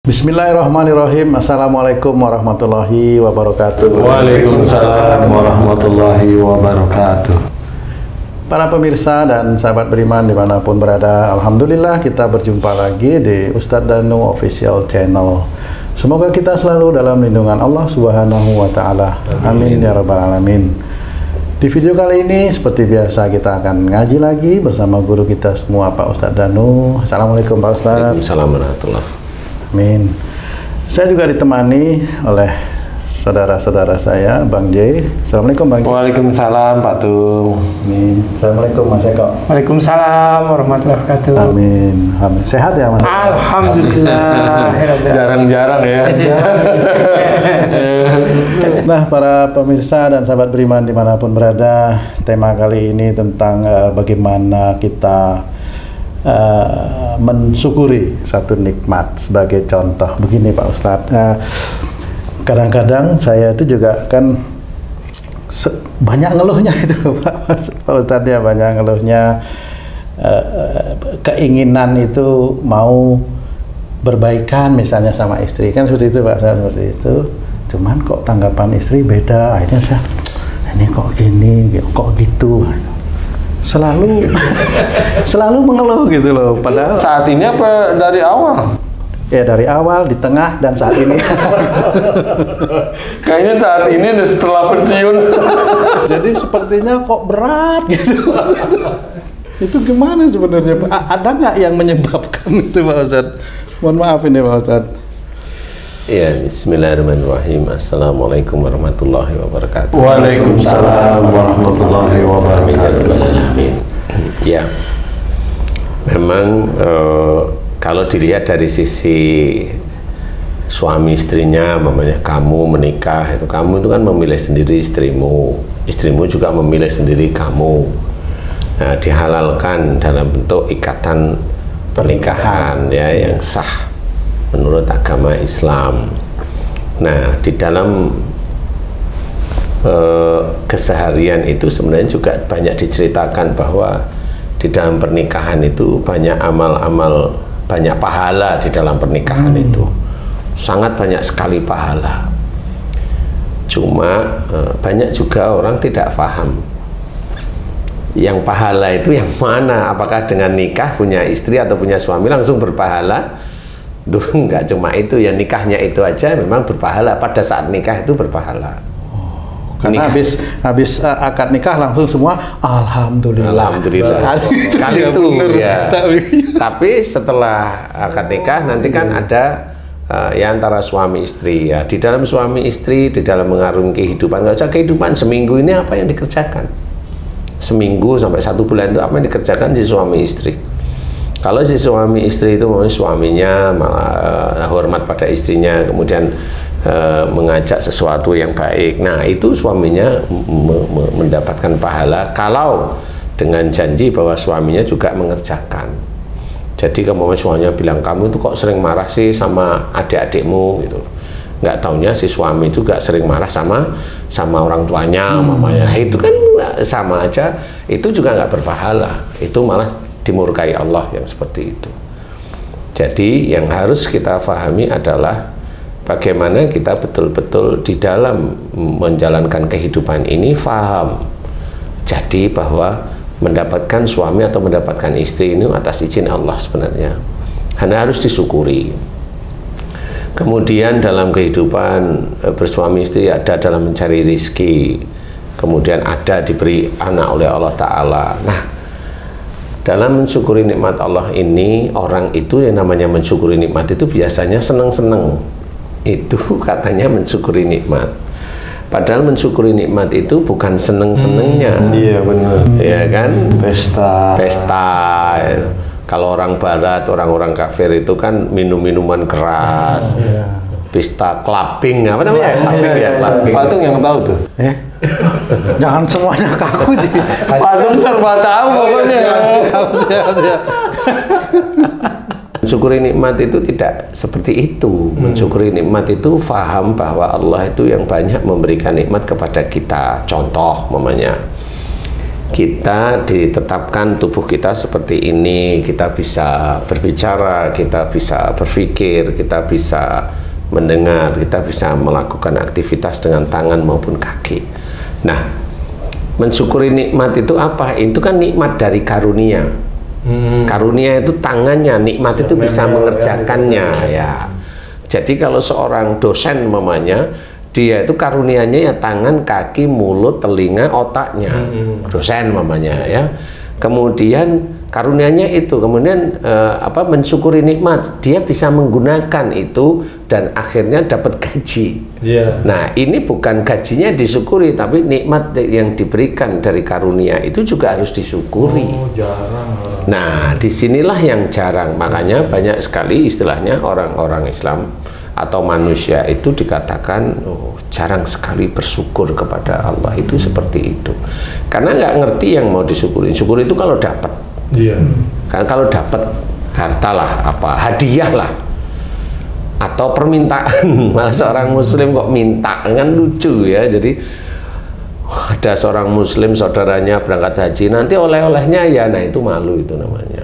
Bismillahirrahmanirrahim. Assalamualaikum warahmatullahi wabarakatuh. Waalaikumsalam warahmatullahi wabarakatuh. Para pemirsa dan sahabat beriman dimanapun berada, alhamdulillah kita berjumpa lagi di Ustadz Danu Official Channel. Semoga kita selalu dalam lindungan Allah Subhanahu wa Ta'ala. Amin ya Rabbal Alamin. Di video kali ini seperti biasa kita akan ngaji lagi bersama guru kita semua, Pak Ustadz Danu. Assalamualaikum Pak Ustadz. Waalaikumsalam warahmatullahi. Amin. Saya juga ditemani oleh saudara-saudara saya, Bang J. Assalamualaikum Bang J. Waalaikumsalam Pak Tung. Amin. Assalamualaikum Mas Eko. Waalaikumsalam warahmatullahi wabarakatuh. Amin. Amin. Sehat ya Mas? Alhamdulillah. Jarang-jarang ya. Nah, para pemirsa dan sahabat beriman dimanapun berada, tema kali ini tentang bagaimana kita mensyukuri satu nikmat. Sebagai contoh begini Pak Ustadz, kadang-kadang saya itu juga kan banyak ngeluhnya itu Pak Ustadz ya, banyak ngeluhnya, keinginan itu mau berbaikan misalnya sama istri, kan seperti itu Pak Ustadz, seperti itu. Cuman kok tanggapan istri beda, akhirnya saya ini kok gini, kok gitu. Selalu mengeluh gitu loh. Padahal Saat ini apa dari awal? Ya dari awal, di tengah, dan saat ini. Kayaknya saat ini setelah pensiun. Jadi sepertinya kok berat gitu. Itu gimana sebenarnya Pak? Ada nggak yang menyebabkan itu Pak Ustadz? Mohon maaf ini Pak Ustadz. Ya, bismillahirrahmanirrahim. Assalamualaikum warahmatullahi wabarakatuh. Waalaikumsalam warahmatullahi wabarakatuh. Ya, memang kalau dilihat dari sisi suami istrinya, mamanya kamu menikah, kamu itu kan memilih sendiri istrimu, istrimu juga memilih sendiri kamu. Nah, dihalalkan dalam bentuk ikatan pernikahan ya yang sah menurut agama Islam. Nah, di dalam keseharian itu sebenarnya juga banyak diceritakan bahwa di dalam pernikahan itu banyak amal-amal, banyak pahala di dalam pernikahan itu. Sangat banyak sekali pahala. Cuma banyak juga orang tidak paham. Yang pahala itu yang mana? Apakah dengan nikah, punya istri atau punya suami langsung berpahala? Dulu enggak cuma itu, ya nikahnya itu aja memang berpahala. Pada saat nikah itu berpahala. Karena habis akad nikah langsung semua alhamdulillah. Alhamdulillah. Sekali itu ya. Tapi setelah akad nikah nanti kan ada ya antara suami istri ya. Di dalam suami istri, di dalam mengarungi kehidupan, nggak usah kehidupan, seminggu ini apa yang dikerjakan? Seminggu sampai 1 bulan itu apa yang dikerjakan si suami istri? Kalau si suami istri itu suaminya malah hormat pada istrinya, kemudian mengajak sesuatu yang baik, nah itu suaminya mendapatkan pahala kalau dengan janji bahwa suaminya juga mengerjakan. Jadi kalau suaminya bilang, kamu itu kok sering marah sih sama adik-adikmu gitu, nggak taunya si suami juga sering marah sama orang tuanya, mamanya. Itu kan sama aja, itu juga nggak berpahala, itu malah dimurkai Allah yang seperti itu. Jadi yang harus kita pahami adalah bagaimana kita betul-betul di dalam menjalankan kehidupan ini paham. Jadi bahwa mendapatkan suami atau mendapatkan istri ini atas izin Allah sebenarnya. Hanya harus disyukuri. Kemudian dalam kehidupan bersuami istri ada dalam mencari rizki. Kemudian ada diberi anak oleh Allah Ta'ala. Nah, dalam mensyukuri nikmat Allah ini, orang itu yang namanya mensyukuri nikmat itu biasanya senang-senang. Itu katanya mensyukuri nikmat. Padahal mensyukuri nikmat itu bukan seneng-senengnya. Iya benar. Ya kan? Pesta. Ya. Kalau orang Barat, orang-orang kafir itu kan minum-minuman keras. Pesta clubbing, apa namanya? Clubbing ya, clubbing. Pak Tung yang tahu tuh. Jangan semuanya kaku sih. Pak Tung serba tahu pokoknya. Mensyukuri nikmat itu tidak seperti itu. Mensyukuri nikmat itu faham bahwa Allah itu yang banyak memberikan nikmat kepada kita. Contoh, mamanya kita ditetapkan tubuh kita seperti ini, kita bisa berbicara, kita bisa berpikir, kita bisa mendengar, kita bisa melakukan aktivitas dengan tangan maupun kaki. Nah, mensyukuri nikmat itu apa? Itu kan nikmat dari karunia. Karunia itu tangannya, nikmat itu bisa mengerjakannya ya. Jadi kalau seorang dosen mamanya, dia itu karunianya ya tangan, kaki, mulut, telinga, otaknya. Dosen mamanya ya. Kemudian karunianya itu, kemudian mensyukuri nikmat, dia bisa menggunakan itu dan akhirnya dapat gaji. Nah, ini bukan gajinya disyukuri, tapi nikmat yang diberikan dari karunia itu juga harus disyukuri. Jarang. Nah, disinilah yang jarang. Makanya banyak sekali istilahnya orang-orang Islam atau manusia itu dikatakan jarang sekali bersyukur kepada Allah, itu seperti itu. Karena nggak ngerti yang mau disyukuri. Syukur itu kalau dapat. Kan kalau dapat harta lah, hadiah lah, atau permintaan. Malah seorang muslim kok minta, kan lucu ya. Jadi ada seorang muslim saudaranya berangkat haji, nanti oleh-olehnya ya, nah itu malu itu namanya.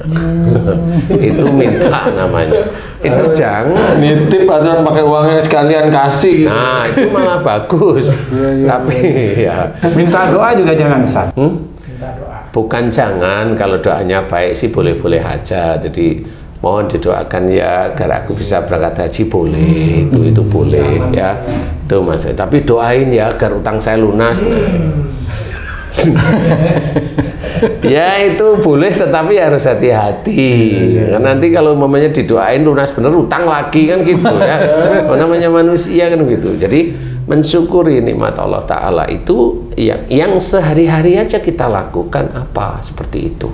Itu minta namanya. Itu jangan Nitip atau pakai uangnya sekalian kasih gitu. Nah, itu malah bagus. Tapi ya Minta doa juga jangan, Ustaz. Minta doa. bukan jangan, kalau doanya baik sih boleh-boleh aja. Jadi mohon didoakan ya agar aku bisa berangkat haji, boleh. Itu boleh ya. Itu Mas. Tapi doain ya agar utang saya lunas. Ya itu boleh, tetapi harus hati-hati. Karena nanti kalau mamanya didoain lunas bener, utang lagi kan gitu ya. Namanya manusia kan gitu. Jadi mensyukuri nikmat Allah Ta'ala itu yang sehari-hari aja kita lakukan apa seperti itu.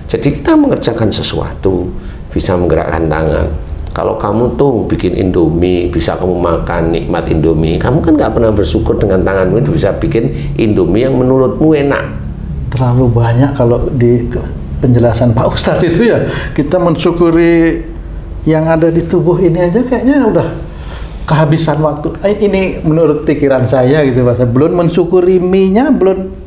Jadi kita mengerjakan sesuatu, bisa menggerakkan tangan. Kalau kamu tuh bikin Indomie, bisa kamu makan nikmat Indomie, kamu kan nggak pernah bersyukur dengan tanganmu itu bisa bikin Indomie yang menurutmu enak. Terlalu banyak kalau di penjelasan Pak Ustadz itu ya, kita mensyukuri yang ada di tubuh ini aja kayaknya udah kehabisan waktu. Ini menurut pikiran saya gitu Pak. Belum mensyukuri mie-nya, belum.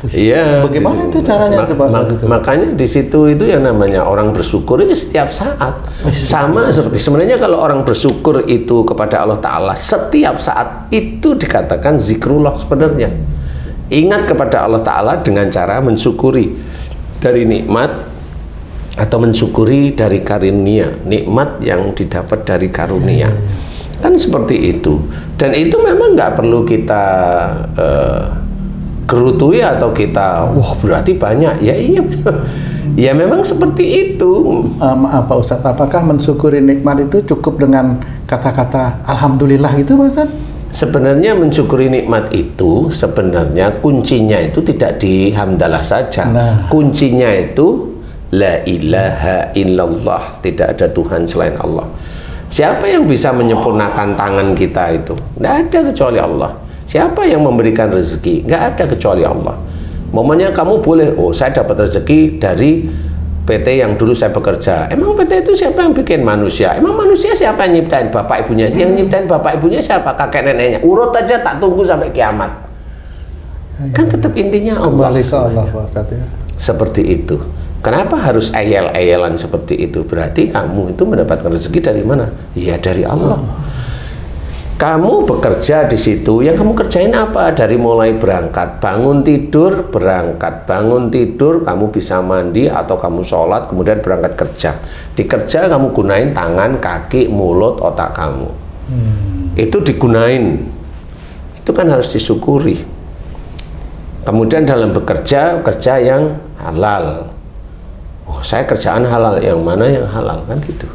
Iya. Bagaimana itu caranya itu Pak Ustadz itu? Makanya di situ itu yang namanya orang bersyukur itu setiap saat. Sama seperti sebenarnya kalau orang bersyukur itu kepada Allah Ta'ala setiap saat itu dikatakan zikrullah sebenarnya. Ingat kepada Allah Ta'ala dengan cara mensyukuri dari nikmat atau mensyukuri dari karunia, nikmat yang didapat dari karunia. Kan seperti itu. Dan itu memang nggak perlu kita gerutui atau kita wah berarti banyak. Ya iya. Ya memang seperti itu. Maaf Pak Ustadz, apakah mensyukuri nikmat itu cukup dengan kata-kata alhamdulillah gitu Pak Ustadz? Sebenarnya mensyukuri nikmat itu sebenarnya kuncinya itu tidak di hamdalah saja. Kuncinya itu la ilaha illallah, tidak ada Tuhan selain Allah. Siapa yang bisa menyempurnakan tangan kita itu? Tidak ada kecuali Allah. Siapa yang memberikan rezeki? Nggak ada kecuali Allah. Momennya kamu boleh, oh saya dapat rezeki dari PT yang dulu saya bekerja. Emang PT itu siapa yang bikin manusia? Emang manusia siapa yang nyiptain bapak ibunya? Yang nyiptain bapak ibunya siapa? Kakek neneknya. Urut aja tak tunggu sampai kiamat. Kan tetap intinya Allah. Kembali ke Allah Pak Ustadz ya. Seperti itu. Kenapa harus ayel-ayelan seperti itu? Berarti kamu itu mendapatkan rezeki dari mana? Ya dari Allah. Kamu bekerja di situ, yang kamu kerjain apa? Dari mulai berangkat, bangun tidur, berangkat, bangun tidur, kamu bisa mandi atau kamu sholat, kemudian berangkat kerja. Di kerja kamu gunain tangan, kaki, mulut, otak kamu. Itu digunain. Itu kan harus disyukuri. Kemudian dalam bekerja, kerja yang halal. Oh, saya kerjaan halal, yang mana yang halal kan gitu.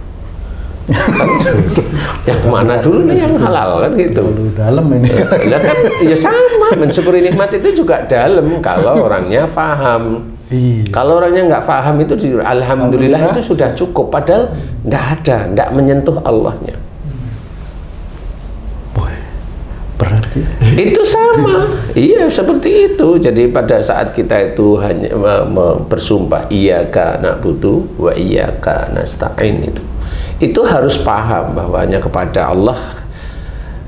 Yang mana dulu nih yang halal kan gitu. Dalam ini kan ya sama, mensyukuri nikmat itu juga dalam kalau orangnya paham. Kalau orangnya nggak paham itu alhamdulillah itu sudah cukup, padahal nggak menyentuh Allahnya. Berarti itu sama. Iya seperti itu. Jadi pada saat kita itu hanya bersumpah iyyaka na'budu wa iyyaka nasta'in, itu harus paham bahwa hanya kepada Allah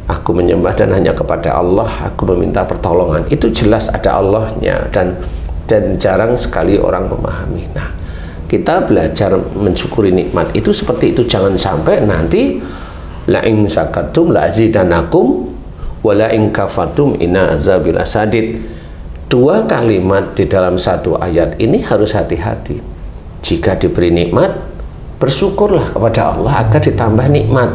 aku menyembah dan hanya kepada Allah aku meminta pertolongan. Itu jelas ada Allahnya, dan dan jarang sekali orang memahami. Nah, kita belajar mensyukuri nikmat itu seperti itu. Jangan sampai nanti la in syakartum la azidanakum wa la in kafartum inna azabil asadid. Dua kalimat di dalam satu ayat ini harus hati-hati. Jika diberi nikmat, bersyukurlah kepada Allah agar ditambah nikmat.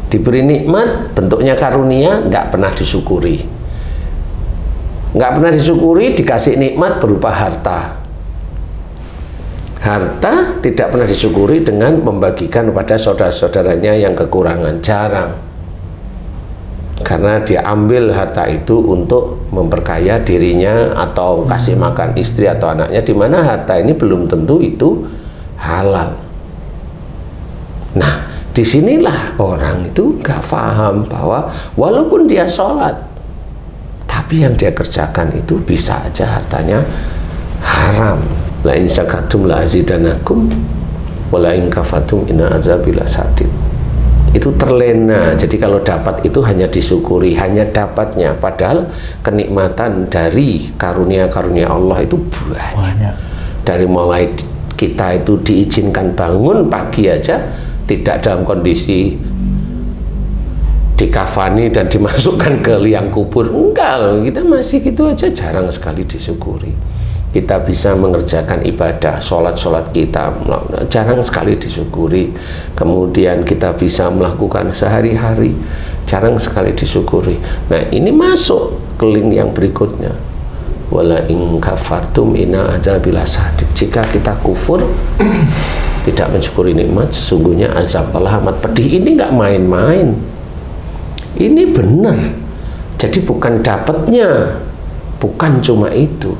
Diberi nikmat bentuknya karunia, nggak pernah disyukuri. Nggak pernah disyukuri, dikasih nikmat berupa harta. Harta tidak pernah disyukuri dengan membagikan kepada saudara-saudaranya yang kekurangan, jarang. Karena dia ambil harta itu untuk memperkaya dirinya atau kasih makan istri atau anaknya, di mana harta ini belum tentu itu halal. Nah, disinilah orang itu nggak paham bahwa walaupun dia sholat, tapi yang dia kerjakan itu bisa aja hartanya haram. La in syakartum la azidanakum wa la in kafartum inna azabil asadid. Itu terlena. Jadi kalau dapat itu hanya disyukuri, hanya dapatnya, padahal kenikmatan dari karunia-karunia Allah itu banyak. Dari mulai kita itu diizinkan bangun pagi aja tidak dalam kondisi dikafani dan dimasukkan ke liang kubur, enggak, kita masih gitu aja, jarang sekali disyukuri. Kita bisa mengerjakan ibadah, sholat kita jarang sekali disyukuri. Kemudian kita bisa melakukan sehari-hari, jarang sekali disyukuri. Nah, ini masuk ke link yang berikutnya. Wala in kafartum inna azabil asadid. Jika kita kufur, tidak mensyukuri nikmat, sesungguhnya azab Allah amat pedih. Ini nggak main-main. Ini benar. Jadi bukan dapatnya, bukan cuma itu,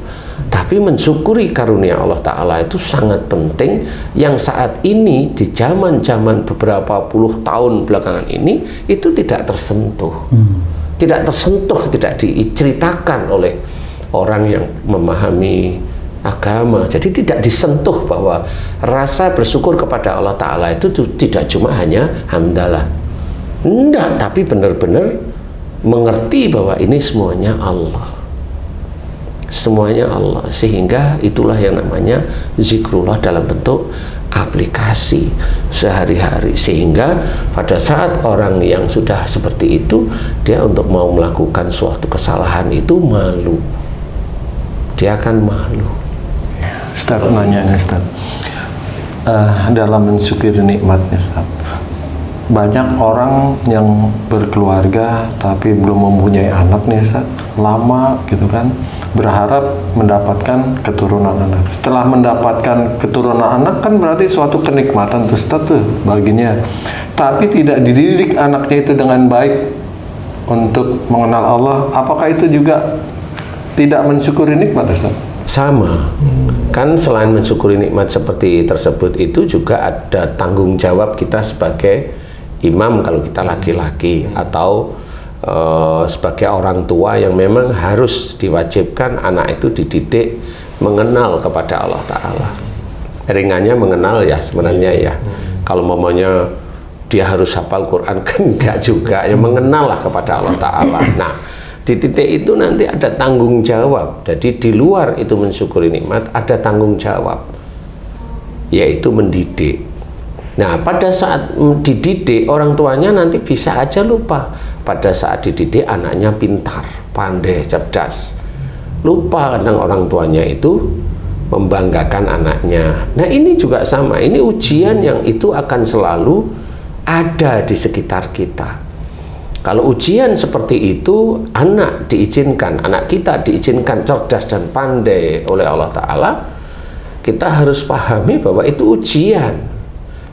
tapi mensyukuri karunia Allah Ta'ala itu sangat penting. Yang saat ini di zaman-zaman beberapa puluh tahun belakangan ini itu tidak tersentuh. Tidak tersentuh, tidak diceritakan oleh orang yang memahami agama. Jadi tidak disentuh bahwa rasa bersyukur kepada Allah Ta'ala itu tidak cuma hanya hamdalah, enggak, tapi benar-benar mengerti bahwa ini semuanya Allah. Semuanya Allah, sehingga itulah yang namanya zikrullah dalam bentuk aplikasi sehari-hari. Sehingga pada saat orang yang sudah seperti itu, dia untuk mau melakukan suatu kesalahan itu malu. Dia akan malu. Ustaz, nanya Ustaz, dalam mensyukuri nikmatnya Ustaz, banyak orang yang berkeluarga tapi belum mempunyai anak nih Ustaz, lama gitu kan, berharap mendapatkan keturunan anak. Setelah mendapatkan keturunan anak kan berarti suatu kenikmatan tuh Ustaz tuh baginya. Tapi tidak dididik anaknya itu dengan baik untuk mengenal Allah, apakah itu juga tidak mensyukuri nikmat Ustaz? Sama. Kan selain mensyukuri nikmat seperti tersebut itu juga ada tanggung jawab kita sebagai imam kalau kita laki-laki, atau sebagai orang tua yang memang harus diwajibkan anak itu dididik mengenal kepada Allah Ta'ala. Ringannya mengenal ya sebenarnya ya. Kalau mamanya dia harus hafal Quran kan enggak juga, ya mengenal lah kepada Allah Ta'ala. Nah, di titik itu nanti ada tanggung jawab. Jadi di luar itu mensyukuri nikmat, ada tanggung jawab, yaitu mendidik. Nah, pada saat dididik, orang tuanya nanti bisa aja lupa. Pada saat dididik, anaknya pintar, pandai, cerdas. Lupa kadang orang tuanya itu membanggakan anaknya. Nah, ini juga sama. Ini ujian yang itu akan selalu ada di sekitar kita. Kalau ujian seperti itu, anak diizinkan, anak kita diizinkan cerdas dan pandai oleh Allah Ta'ala, kita harus pahami bahwa itu ujian.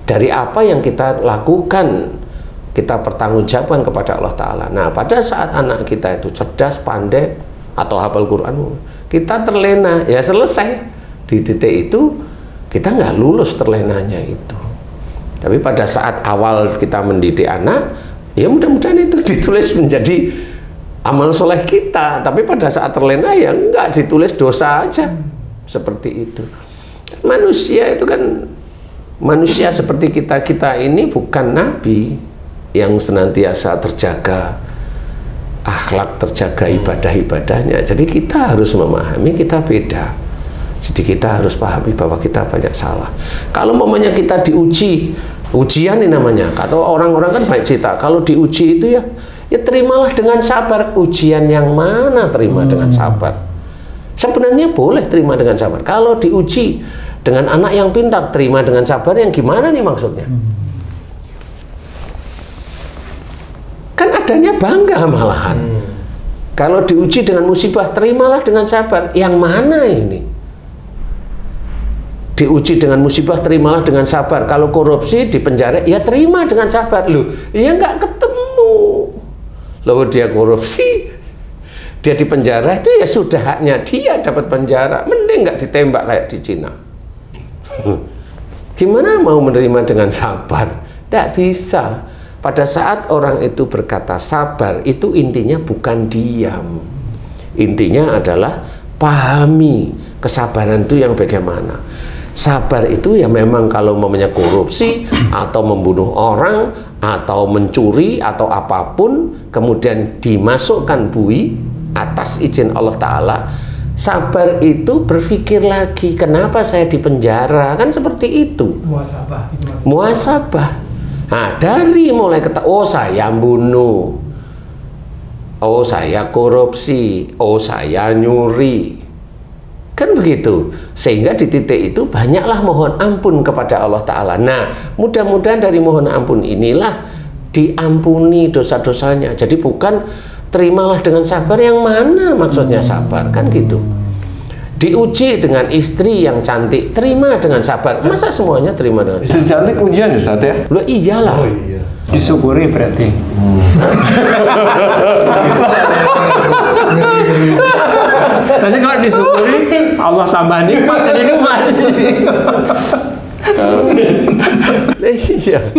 Dari apa yang kita lakukan, kita pertanggungjawabkan kepada Allah Ta'ala. Nah, pada saat anak kita itu cerdas, pandai, atau hafal Quran, kita terlena, ya selesai. Di titik itu, kita nggak lulus terlenanya itu. Tapi pada saat awal kita mendidik anak, ya mudah-mudahan itu ditulis menjadi amal soleh kita. Tapi pada saat terlena, ya nggak ditulis dosa aja. Seperti itu. Manusia itu kan, manusia seperti kita ini bukan nabi yang senantiasa terjaga akhlak, terjaga ibadah-ibadahnya. Jadi kita harus memahami kita beda. Jadi kita harus pahami bahwa kita banyak salah. Kalau momennya kita diuji, ujian ini namanya. Atau orang-orang kan baik cerita, kalau diuji itu ya terimalah dengan sabar. Ujian yang mana terima dengan sabar? Sebenarnya boleh terima dengan sabar. Kalau diuji dengan anak yang pintar, terima dengan sabar yang gimana nih maksudnya? Kan adanya bangga malahan. Kalau diuji dengan musibah, terimalah dengan sabar. Yang mana ini? Diuji dengan musibah, terimalah dengan sabar. Kalau korupsi di penjara, ya terima dengan sabar. Loh, ya nggak ketemu. Loh, dia korupsi, dia di penjara, itu ya sudah haknya dia dapat penjara. Mending nggak ditembak kayak di Cina. Gimana mau menerima dengan sabar? Tidak bisa. Pada saat orang itu berkata sabar, itu intinya bukan diam. Intinya adalah pahami kesabaran itu yang bagaimana. Sabar itu ya memang kalau mamanya korupsi atau membunuh orang atau mencuri atau apapun kemudian dimasukkan bui atas izin Allah Ta'ala, sabar itu berpikir lagi, kenapa saya di penjara, kan seperti itu. Muhasabah. Muhasabah. Nah, dari mulai oh saya bunuh, oh saya korupsi, oh saya nyuri, kan begitu. Sehingga di titik itu banyaklah mohon ampun kepada Allah Ta'ala. Nah, mudah-mudahan dari mohon ampun inilah diampuni dosa-dosanya. Jadi bukan terimalah dengan sabar, yang mana maksudnya sabar, kan gitu. Diuji dengan istri yang cantik, terima dengan sabar. Masa semuanya terima dengan sabar? Istri cantik ujian Ustaz ya? Loh iyalah. Oh, iya. Disyukuri berarti. Nanti kalau disyukuri, Allah tambah nikmat, jadi nikmat. Iya.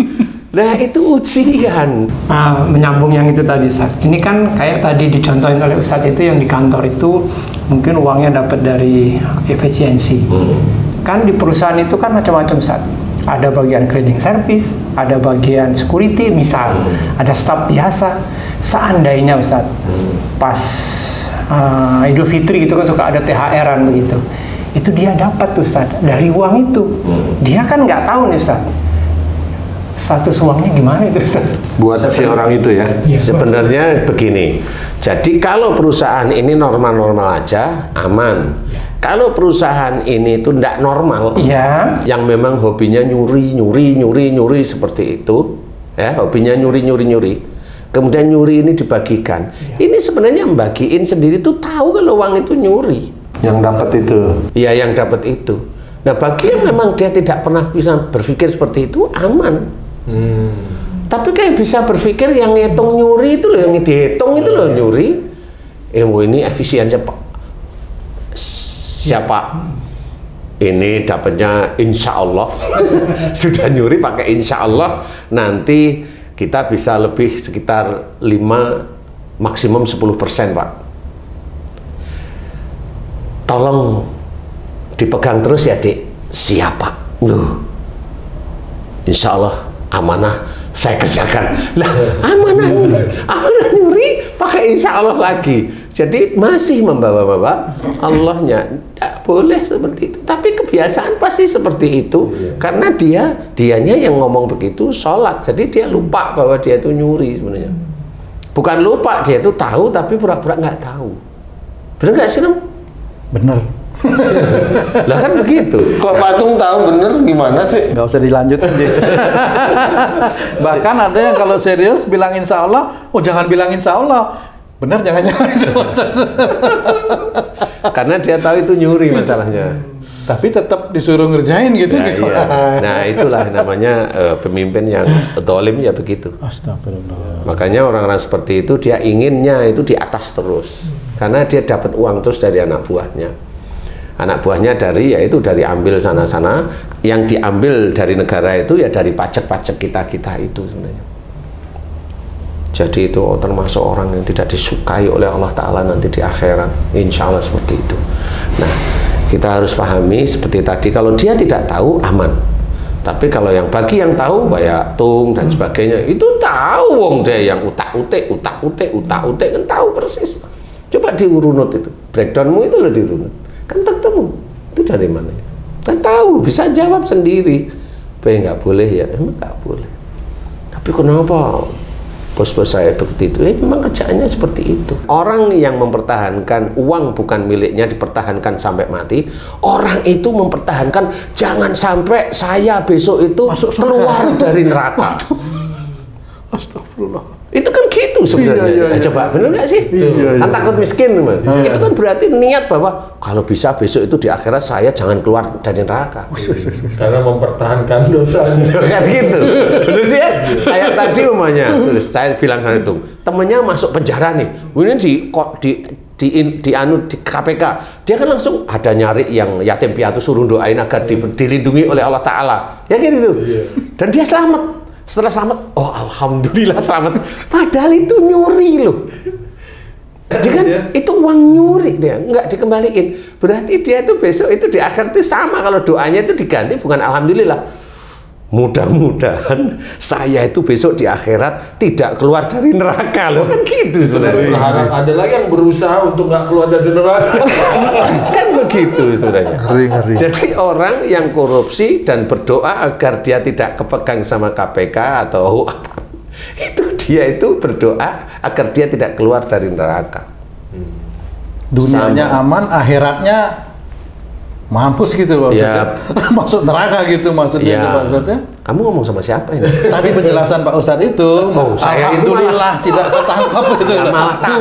Nah itu ujian. Nah, menyambung yang itu tadi Ustaz. Ini kan kayak tadi dicontohin oleh Ustaz itu, yang di kantor itu mungkin uangnya dapat dari efisiensi. Kan di perusahaan itu kan macam-macam Ustaz. Ada bagian cleaning service, ada bagian security misal, ada staf biasa. Seandainya Ustaz, pas Idul Fitri gitu kan suka ada THR-an begitu. Itu dia dapat tuh Ustaz dari uang itu. Dia kan nggak tahu nih Ustaz, status uangnya gimana itu Ustaz? Buat si orang itu ya? Sebenarnya begini, jadi kalau perusahaan ini normal-normal aja, aman. Kalau perusahaan ini itu tidak normal, yang memang hobinya nyuri seperti itu, ya hobinya nyuri, kemudian nyuri ini dibagikan. Ini sebenarnya membagiin sendiri tuh tahu kalau uang itu nyuri. Yang dapat itu? Iya, yang dapat itu. Nah, bagi yang memang dia tidak pernah bisa berpikir seperti itu, aman. Tapi kayak bisa berpikir yang ngitung nyuri itu loh, yang dihitung itu loh nyuri. Ini efisien siapa? Ini dapatnya insya Allah. Sudah nyuri pakai insya Allah, nanti kita bisa lebih sekitar 5 maksimum 10% Pak. Tolong dipegang terus ya Dik. Siapa? Loh, insya Allah amanah saya kerjakan. Lah amanah nyuri pakai insya Allah lagi. Jadi masih membawa-bawa Allahnya. Tidak boleh seperti itu. Tapi kebiasaan pasti seperti itu. Karena dianya yang ngomong begitu sholat. Jadi dia lupa bahwa dia itu nyuri sebenarnya. Bukan lupa, dia itu tahu tapi pura-pura nggak tahu. Bener nggak sih, Nam? Bener. Lah kan begitu. Kok patung tahu bener gimana sih? Nggak usah dilanjut aja. Bahkan ada yang kalau serius bilang insya Allah, oh jangan bilang insya Allah. Bener jangan-jangan. Karena dia tahu itu nyuri masalahnya. Tapi tetap disuruh ngerjain gitu. Nah, iya. Nah itulah namanya pemimpin yang zalim ya begitu. Astagfirullah. Makanya orang-orang seperti itu dia inginnya itu di atas terus. Karena dia dapat uang terus dari anak buahnya. Anak buahnya dari yaitu dari ambil sana-sana, yang diambil dari negara itu ya dari pajak-pajak kita itu sebenarnya. Jadi itu termasuk orang yang tidak disukai oleh Allah Ta'ala nanti di akhirat, insya Allah seperti itu. Nah, kita harus pahami seperti tadi, kalau dia tidak tahu aman. Tapi kalau yang bagi yang tahu kayak Tung dan sebagainya, itu tahu wong dia yang utak-utik kan tahu persis. Coba diurunut itu, breakdownmu itu loh dirunut. Kan ketemu, itu dari mana? Kan tahu, bisa jawab sendiri. Nggak boleh ya, emang nggak boleh. Tapi kenapa bos-bos saya seperti itu? Memang kerjaannya seperti itu. Orang yang mempertahankan uang bukan miliknya dipertahankan sampai mati, orang itu mempertahankan jangan sampai saya besok itu keluar dari neraka. Astagfirullah. Itu kan gitu sebenarnya. Coba benar nggak sih? Kan takut miskin, itu kan berarti niat bahwa kalau bisa besok itu di akhirat saya jangan keluar dari neraka. Karena mempertahankan dosanya. Kan gitu. Betul sih ya? Kayak tadi umumnya, terus saya bilang kan itu, temennya masuk penjara nih. Ini di KPK. Dia kan langsung ada nyari yang yatim piatu suruh doain agar dilindungi oleh Allah Ta'ala. Ya gitu. Dan dia selamat. Setelah selamat, oh alhamdulillah selamat. Padahal itu nyuri loh. Jadi kan itu uang nyuri dia, nggak dikembaliin. Berarti dia itu besok itu di akhir itu sama kalau doanya itu diganti bukan alhamdulillah. Mudah-mudahan saya itu besok di akhirat tidak keluar dari neraka loh, kan gitu sebenarnya. Berharap ada lagi yang berusaha untuk nggak keluar dari neraka. Kan begitu sebenarnya. Ngeri. Jadi orang yang korupsi dan berdoa agar dia tidak kepegang sama KPK atau apa, itu dia itu berdoa agar dia tidak keluar dari neraka. Dunianya aman, akhiratnya mampus gitu maksudnya. Masuk neraka gitu maksudnya. Kamu ngomong sama siapa ini? Tadi penjelasan Pak Ustadz itu, alhamdulillah tidak ketangkap itu.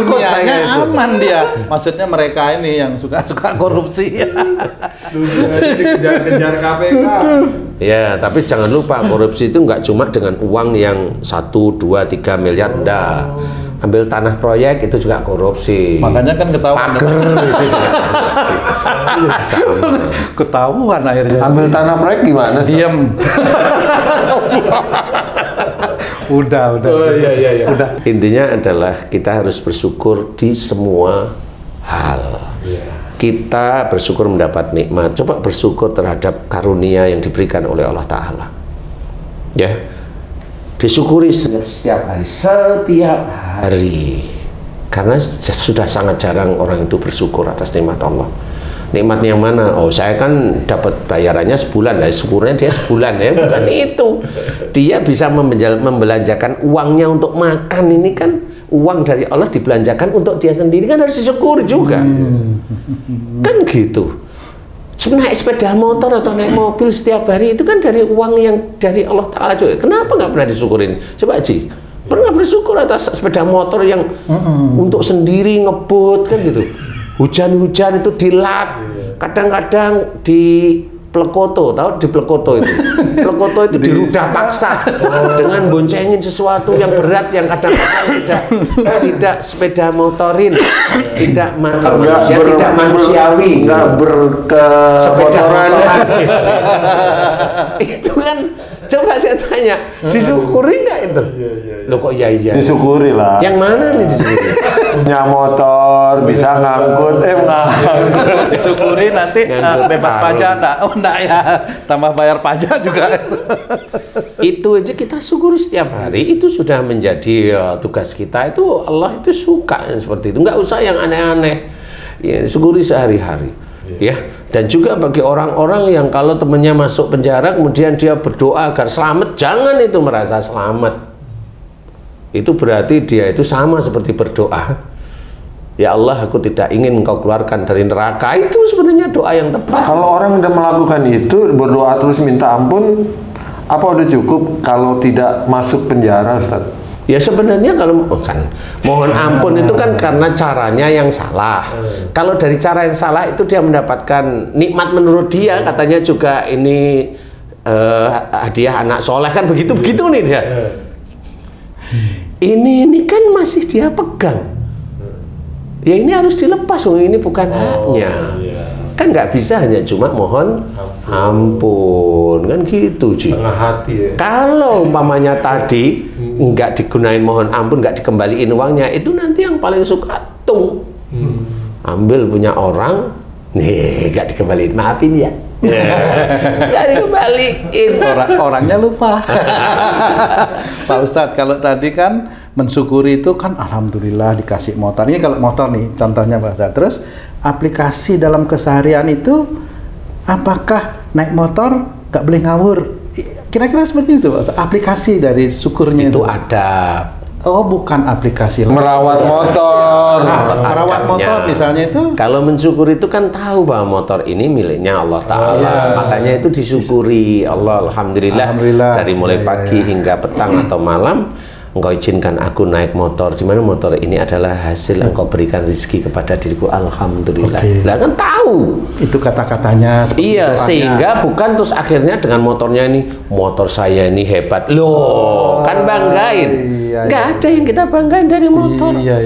Dunianya aman dia. Maksudnya mereka ini yang suka korupsi. Dikejar-kejar KPK. Ya, tapi jangan lupa korupsi itu nggak cuma dengan uang yang 1, 2, 3 miliar, enggak. Ambil tanah proyek itu juga korupsi. Makanya kan ketahuan. Pager itu juga korupsi. Ketahuan akhirnya. Ambil tanah proyek gimana? Diem. Udah. Oh, iya. Udah. Intinya adalah kita harus bersyukur di semua hal. Kita bersyukur mendapat nikmat. Coba bersyukur terhadap karunia yang diberikan oleh Allah Ta'ala. Ya. Disyukuri setiap hari, karena sudah sangat jarang orang itu bersyukur atas nikmat Allah. Nikmatnya yang mana? Oh, saya kan dapat bayarannya sebulan, ya syukurnya dia sebulan ya, bukan itu. Dia bisa membelanjakan uangnya untuk makan, ini kan uang dari Allah dibelanjakan untuk dia sendiri, kan harus disyukuri juga. Kan gitu. Naik sepeda motor atau naik mobil setiap hari itu kan dari uang yang dari Allah Ta'ala juga. Kenapa nggak pernah disyukurin? Coba Ji, pernah bersyukur atas sepeda motor yang untuk sendiri ngebut kan gitu. Hujan-hujan itu dilap, kadang-kadang di Plekoto, tahu di Plekoto itu? Plekoto itu dirudah paksa dengan boncengin sesuatu yang berat yang kadang-kadang tidak sepeda motorin, tidak manusia, tidak manusiawi, nggak berkemotoran. Itu kan, coba saya tanya, disyukuri nggak itu? Loh kok iya? Disyukuri lah. Yang mana nih disyukuri? Punya motor, bisa ngangkut, Disyukuri nanti bebas pajak, enggak ya, tambah bayar pajak juga. Itu aja kita syukuri setiap hari, itu sudah menjadi tugas kita. Itu Allah itu suka yang seperti itu, nggak usah yang aneh-aneh. Ya, syukuri sehari-hari. Ya, dan juga bagi orang-orang yang kalau temannya masuk penjara kemudian dia berdoa agar selamat, jangan itu merasa selamat. Itu berarti dia itu sama seperti berdoa, ya Allah, aku tidak ingin engkau keluarkan dari neraka. Itu sebenarnya doa yang tepat. Kalau orang udah melakukan itu, berdoa terus minta ampun, apa udah cukup kalau tidak masuk penjara, Ustaz? Ya sebenarnya kalau kan mohon ampun itu kan karena caranya yang salah. Kalau dari cara yang salah itu dia mendapatkan nikmat menurut dia, katanya juga ini hadiah anak soleh kan, begitu nih dia. Ini kan masih dia pegang. Ya ini harus dilepas, ini bukan haknya. Kan nggak bisa hanya cuma mohon ampun kan gitu sih. Setengah hati ya. Kalau umpamanya tadi nggak digunain mohon ampun, nggak dikembaliin uangnya, itu nanti yang paling suka Tung. Ambil punya orang, nih nggak dikembaliin, maafin ya. Nggak dikembaliin. Orangnya lupa. Pak Ustadz, kalau tadi kan mensyukuri itu kan alhamdulillah dikasih motor. Ini kalau motor nih contohnya Pak Ustadz. Terus aplikasi dalam keseharian itu apakah naik motor nggak boleh ngawur? Kira-kira seperti itu Pak Ustadz. Aplikasi dari syukurnya itu ada. Oh, bukan aplikasi. Merawat motor. Merawat motor misalnya itu. Kalau mensyukuri itu kan tahu bahwa motor ini miliknya Allah Ta'ala. Makanya itu disyukuri. Allah, alhamdulillah. Dari mulai pagi hingga petang atau malam, Engkau izinkan aku naik motor. Di mana motor ini adalah hasil Engkau berikan rezeki kepada diriku. Alhamdulillah. Lah kan tahu. Itu kata-katanya. Iya, sehingga bukan terus akhirnya dengan motornya ini, motor saya ini hebat. Loh, kan banggain. Nggak ada yang kita banggain dari motor. Iya.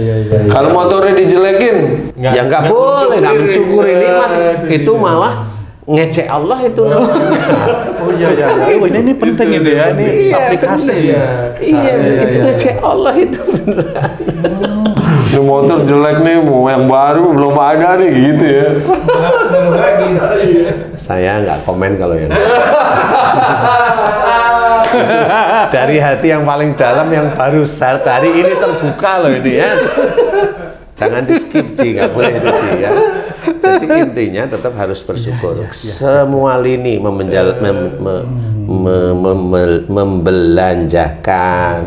Kalau motornya dijelekin, ya nggak boleh, nggak mensyukuri nikmat. Itu malah ngecek Allah itu. Oh iya. Oh, ini penting itu ya, ini aplikasi. Iya, itu ngecek Allah itu beneran. ini motor jelek nih, mau yang baru belum ada nih gitu ya. Saya nggak komen kalau yang dari hati yang paling dalam yang baru hari ini terbuka loh ini ya. Jangan di skip Ji, nggak boleh itu Ji ya. Jadi intinya tetap harus bersyukur. Semua lini membelanjakan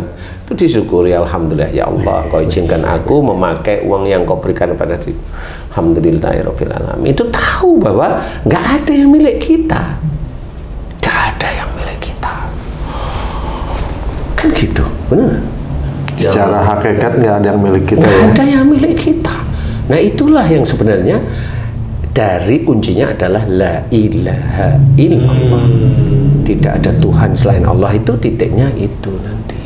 itu disyukuri. Alhamdulillah ya Allah, Kau izinkan aku memakai uang yang Kau berikan kepada diri. Alhamdulillahirabbil alamin. Itu tahu bahwa nggak ada yang milik kita, nggak ada yang milik kita. Kan gitu, benar. Secara hakikat nggak ada yang milik kita. Nggak ada yang milik kita. Nah itulah yang sebenarnya dari kuncinya adalah la ilaha illallah. Tidak ada Tuhan selain Allah, itu titiknya itu nanti.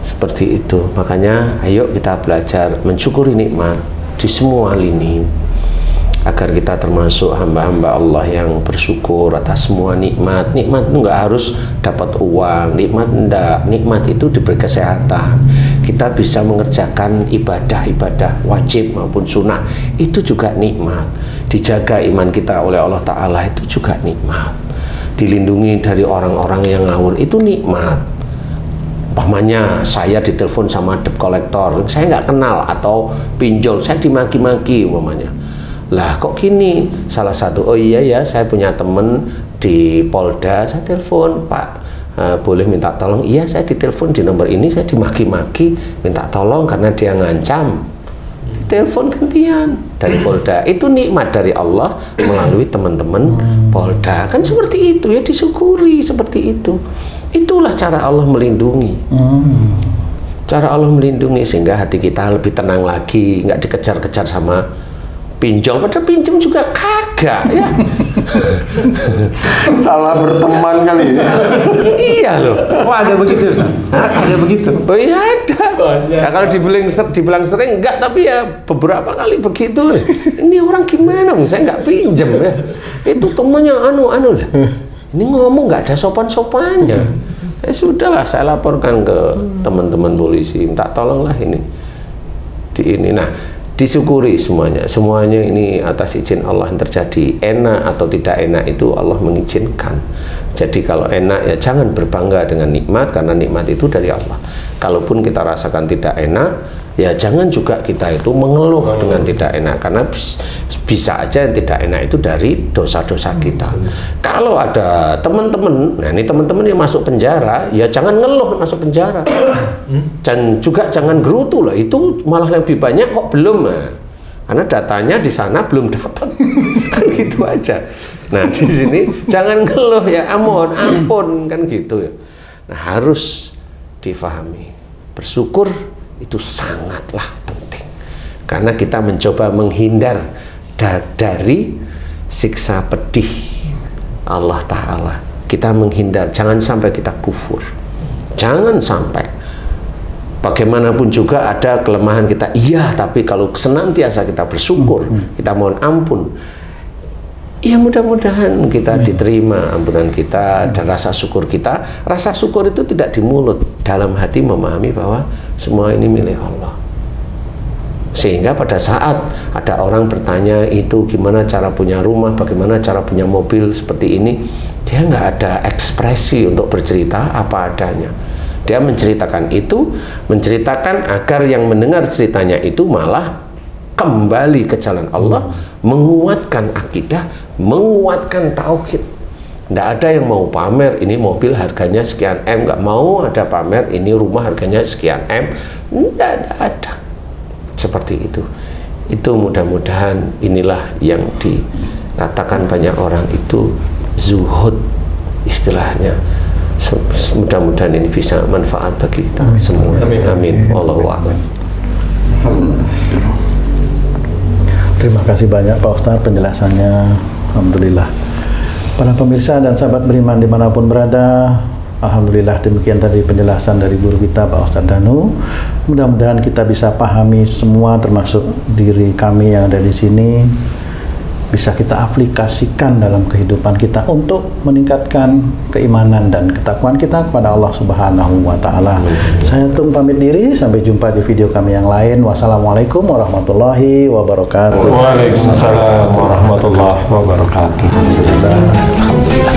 Seperti itu. Makanya ayo kita belajar mensyukuri nikmat di semua lini, agar kita termasuk hamba-hamba Allah yang bersyukur atas semua nikmat. Nikmat itu nggak harus dapat uang, nikmat enggak. Nikmat itu diberi kesehatan. Kita bisa mengerjakan ibadah-ibadah wajib maupun sunnah, itu juga nikmat. Dijaga iman kita oleh Allah Ta'ala, itu juga nikmat. Dilindungi dari orang-orang yang ngawur, itu nikmat. Umpamanya saya ditelepon sama debt collector, saya nggak kenal, atau pinjol, saya dimaki-maki umpamanya. Lah kok gini, salah satu, oh iya ya, saya punya temen di Polda, saya telepon, Pak, boleh minta tolong? Iya, saya ditelepon di nomor ini, saya dimaki-maki, minta tolong karena dia ngancam. Telepon gantian dari Polda, itu nikmat dari Allah melalui teman-teman Polda. Kan seperti itu ya, disyukuri seperti itu. Itulah cara Allah melindungi. Cara Allah melindungi sehingga hati kita lebih tenang lagi, nggak dikejar-kejar sama pinjol, padahal pinjam juga kagak ya. Salah berteman kali. Iya loh. Oh ada begitu Ustaz? Ada begitu? Oh iya ada. Nah, kalau dibilang sering enggak, tapi ya beberapa kali begitu. Ini orang gimana? Saya nggak pinjam ya. Itu temannya anu lah. Ini ngomong nggak ada sopan-sopannya. Sudahlah, saya laporkan ke teman-teman polisi, minta tolonglah ini. Nah, disyukuri semuanya ini atas izin Allah yang terjadi. Enak atau tidak enak itu Allah mengizinkan. Jadi kalau enak ya jangan berbangga dengan nikmat, karena nikmat itu dari Allah. Kalaupun kita rasakan tidak enak, ya jangan juga kita itu mengeluh dengan tidak enak, karena bisa aja yang tidak enak itu dari dosa-dosa kita. Kalau ada teman-teman, nah ini teman-teman yang masuk penjara, ya jangan ngeluh masuk penjara. Dan juga jangan gerutu lah, itu malah lebih banyak kok belum. Nah, karena datanya di sana belum dapat. Kan gitu aja. Nah, di sini jangan ngeluh ya, ampun kan gitu ya. Nah, harus difahami. Bersyukur itu sangatlah penting. Karena kita mencoba menghindar dari siksa pedih Allah Ta'ala. Kita menghindar, jangan sampai kita kufur. Jangan sampai. Bagaimanapun juga ada kelemahan kita, iya, tapi kalau senantiasa kita bersyukur, kita mohon ampun, ya mudah-mudahan kita diterima ampunan kita dan rasa syukur kita. Rasa syukur itu tidak di mulut, dalam hati memahami bahwa semua ini milik Allah. Sehingga pada saat ada orang bertanya itu gimana cara punya rumah, bagaimana cara punya mobil seperti ini, dia nggak ada ekspresi untuk bercerita apa adanya. Dia menceritakan itu, menceritakan agar yang mendengar ceritanya itu malah kembali ke jalan Allah, menguatkan akidah, menguatkan tauhid. Nggak ada yang mau pamer, ini mobil harganya sekian M, nggak mau ada pamer, ini rumah harganya sekian M, nggak ada. Seperti itu. Itu mudah-mudahan inilah yang dikatakan banyak orang itu zuhud istilahnya. Mudah-mudahan ini bisa manfaat bagi kita semua. Amin. Wallahu a'lam. Terima kasih banyak Pak Ustadz penjelasannya. Alhamdulillah. Para pemirsa dan sahabat beriman dimanapun berada, alhamdulillah demikian tadi penjelasan dari guru kita Pak Ustadz Danu. Mudah-mudahan kita bisa pahami semua, termasuk diri kami yang ada di sini, bisa kita aplikasikan dalam kehidupan kita untuk meningkatkan keimanan dan ketakwaan kita kepada Allah Subhanahu wa Ta'ala. Saya Tung pamit diri, sampai jumpa di video kami yang lain. Wassalamualaikum warahmatullahi wabarakatuh. Waalaikumsalam warahmatullahi wabarakatuh. Alhamdulillah.